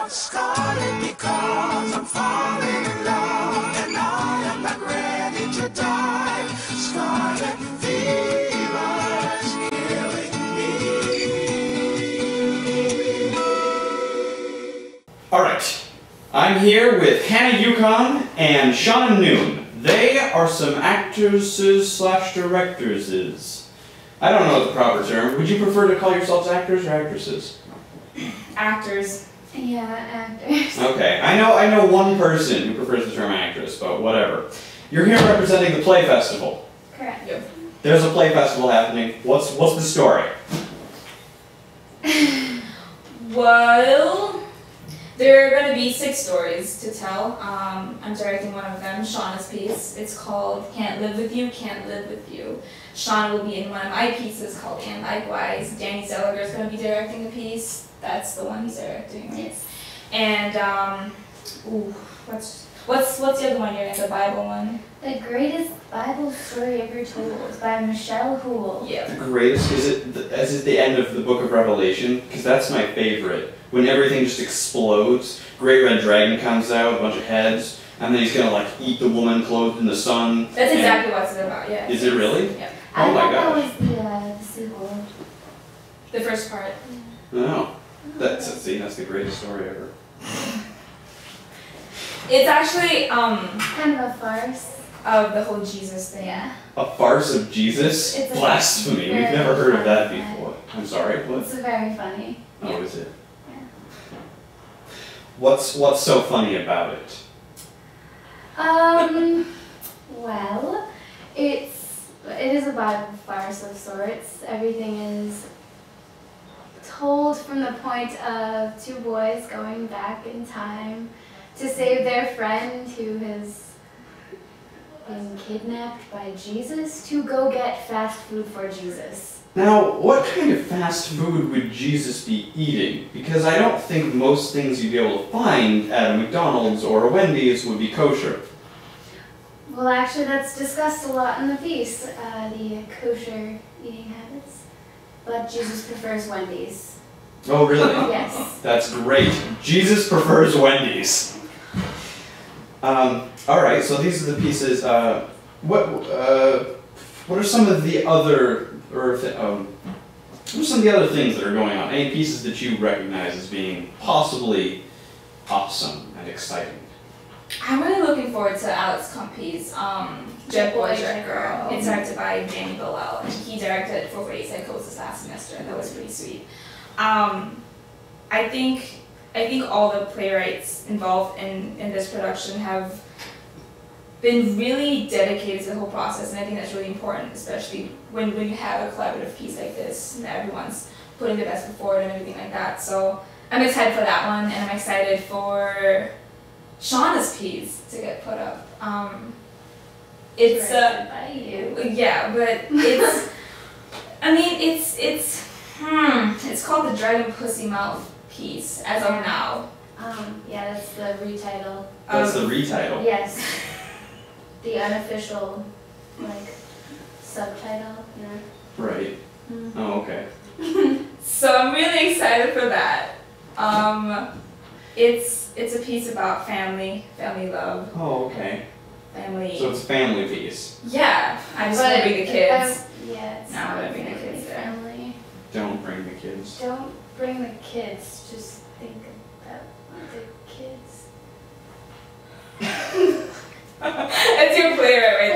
of Scarlet because I'm falling in love and I am not ready to die. Scarlet fever's killing me. All right, I'm here with Hannah Yukon and Shauna Noone. They are some actresses/directors. I don't know the proper term. Would you prefer to call yourselves actors or actresses? Actors. Yeah, actors. Okay, I know one person who prefers the term actress, but whatever. You're here representing the Play Festival. Correct. Yep. There's a Play Festival happening. What's the story? Well, there are going to be 6 stories to tell. I'm directing one of them, Shauna's piece. It's called Can't Live With You, Can't Live With You. Shauna will be in one of my pieces called And Likewise. Danny Zellweger is going to be directing the piece. That's the one he's directing, right? Yes. And, what's the other one you're in, the Bible one? The greatest Bible story ever told by Michelle Houle. Yeah. The greatest? Is it the end of the Book of Revelation? Because that's my favorite. When everything just explodes, Great Red Dragon comes out, a bunch of heads, and then he's gonna like eat the woman clothed in the sun. That's exactly what it's about, yeah. Is it really? Yeah. Oh my I thought gosh. that was the sequel. The first part. No. That's the greatest story ever. It's actually, Kind of a farce. of the whole Jesus thing. Yeah. A farce of Jesus? It's a Blasphemy. We've very never heard of that funny before. I'm sorry, what? It's very funny. Oh, is it? Yeah. What's so funny about it? Well, it is a Bible farce of sorts. Everything is told from the point of 2 boys going back in time to save their friend who has been kidnapped by Jesus to go get fast food for Jesus. Now, what kind of fast food would Jesus be eating? Because I don't think most things you'd be able to find at a McDonald's or a Wendy's would be kosher. Well, actually, that's discussed a lot in the piece, the kosher eating habits. But Jesus prefers Wendy's. Oh, really? Yes. That's great. Jesus prefers Wendy's. All right, so these are the pieces. What are some of the other, what are some of the other things that are going on? Any pieces that you recognize as being possibly awesome and exciting? I'm really looking forward to Alex Compe's Jet Boy, Jet Girl. Girl. It's directed by Danny Bilal, and he directed for Race Ed Coast this last semester, and that was pretty sweet. I think all the playwrights involved in this production have been really dedicated to the whole process, and I think that's really important, especially when you have a collaborative piece like this, and everyone's putting their best foot forward and everything like that. So I'm excited for that one, and I'm excited for Shauna's piece to get put up. It's Directed by you. yeah, but it's I mean it's called the Dragon Pussy Mouth piece as of now. Yeah, that's the retitle. That's the retitle. Yes. The unofficial, subtitle, Right. Oh, okay. So I'm really excited for that. It's a piece about family love, Oh, okay. family. So it's a family piece. Yeah, I just want to bring the kids. Yeah, it's No, I'm gonna bring the family kids there. friendly. Don't bring the kids. Don't bring the kids, just think about the kids. That's your playwright right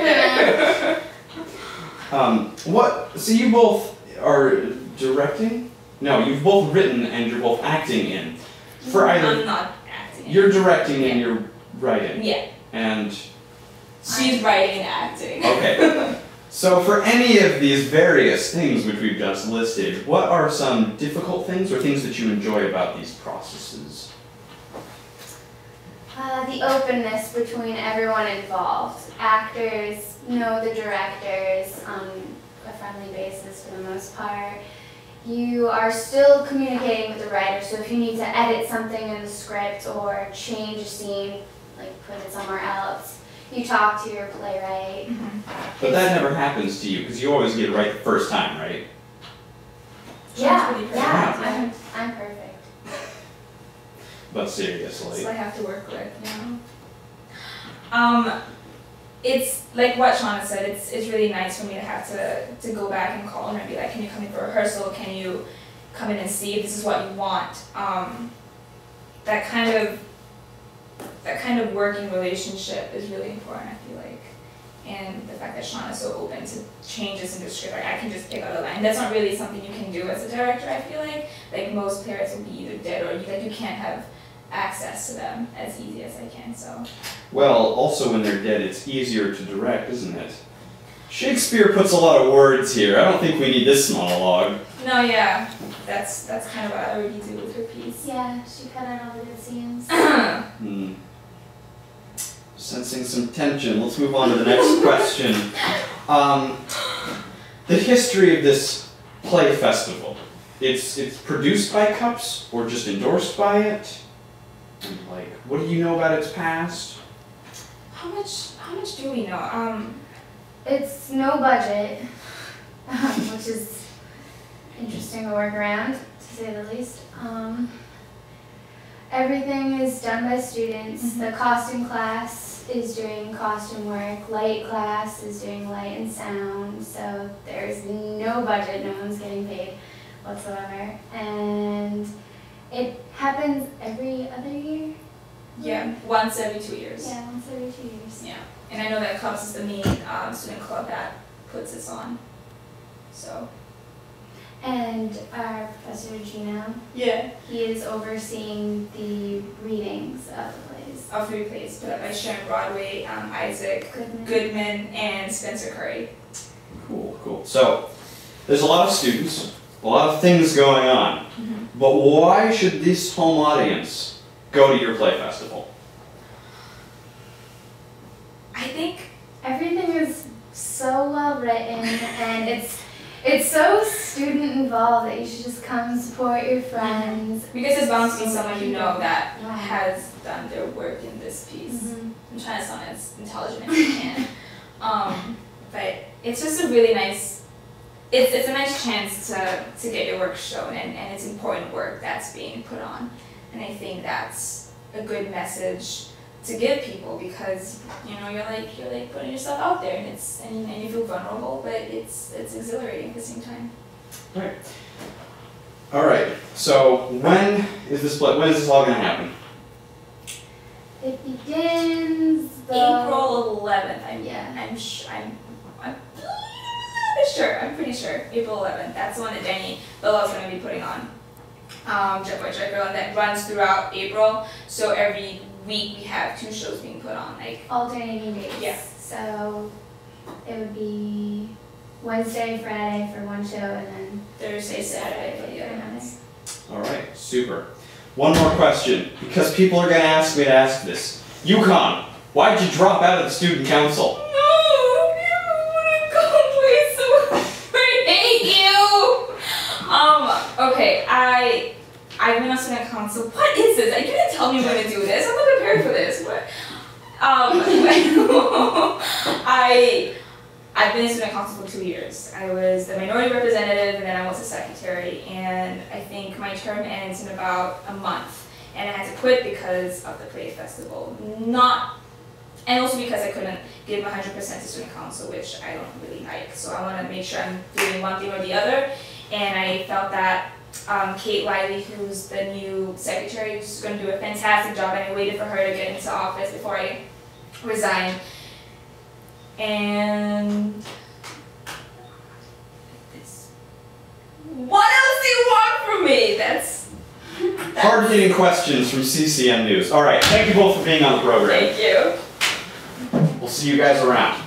there. So you both are directing? No, you've both written and you're both acting in. For either, I'm not acting. you're directing and you're writing. Yeah, And, she's writing and acting. okay. So for any of these various things which we've just listed, what are some difficult things or things that you enjoy about these processes? The openness between everyone involved. Actors know the directors on a friendly basis for the most part. You are still communicating with the writer, so if you need to edit something in the script or change a scene, put it somewhere else, you talk to your playwright. But that never happens to you, because you always get it right the first time, right? Yeah, pretty perfect. yeah, I'm perfect. but seriously. So I have to work with, it's like what Shauna said, it's really nice for me to have to go back and call her and be like, can you come in for rehearsal? Can you come in and see if this is what you want? That kind of working relationship is really important, I feel like. And the fact that Shauna's so open to changes in the script, like I can just pick out a line. That's not really something you can do as a director, I feel like. Like most playwrights will be either dead or you can't have access to them as easy as I can, so. Well, also when they're dead, it's easier to direct, isn't it? Shakespeare puts a lot of words here. I don't think we need this monologue. No, yeah. That's kind of what I already do with her piece. Yeah, she cut out all the good scenes. Sensing some tension. Let's move on to the next question. The history of this play festival. It's produced by Cups or just endorsed by it? And like, what do you know about its past? How much do we know? It's no budget, which is interesting to work around, to say the least. Everything is done by students. The costume class is doing costume work. Light class is doing light and sound. So there's no budget. No one's getting paid whatsoever. And it happens every other year? Yeah, once every 2 years. Yeah, once every 2 years. Yeah, and I know that Clubs is the main student club that puts this on. So. And our Professor Gino, Yeah. he is overseeing the readings of the plays. Of 3 plays put up by Sharon Broadway, Isaac Goodman, and Spencer Curry. Cool, cool. So, there's a lot of students, a lot of things going on. But why should this home audience go to your play festival? I think Everything is so well written, and it's so student involved that you should just come support your friends. because it's bound to be someone you know that has done their work in this piece. I'm trying to sound as intelligent as I can. But it's just a really nice, it's a nice chance to get your work shown, and it's important work that's being put on. And I think that's a good message to give people, because you're like putting yourself out there, and you feel vulnerable, but it's exhilarating at the same time. Right. All right. So when is this all going to happen? It begins April 11th. I'm pretty sure. April 11th. That's the one that Danny Billow's going to be putting on. Jet Boy Jet Girl, and that runs throughout April. So every week we have 2 shows being put on, like alternating days. Yeah. So it would be Wednesday, Friday for one show, and then Thursday, Saturday for the other ones. All right. Super. One more question, because people are going to ask me to ask this. Yukon, why'd you drop out of the student council? Okay, I've been on student council. What is this? You didn't tell me when to do this. I'm not prepared for this. What? I've been in student council for 2 years. I was the minority representative, and then I was a secretary. And I think my term ends in about a month. And I had to quit because of the play festival. And also because I couldn't give 100% to student council, which I don't really like. So I want to make sure I'm doing one thing or the other. And I felt that Kate Wiley, who's the new secretary, was going to do a fantastic job, and I waited for her to get into office before I resigned. And what else do you want from me? That's Hard-hitting questions from CCN News. All right, thank you both for being on the program. Thank you. We'll see you guys around.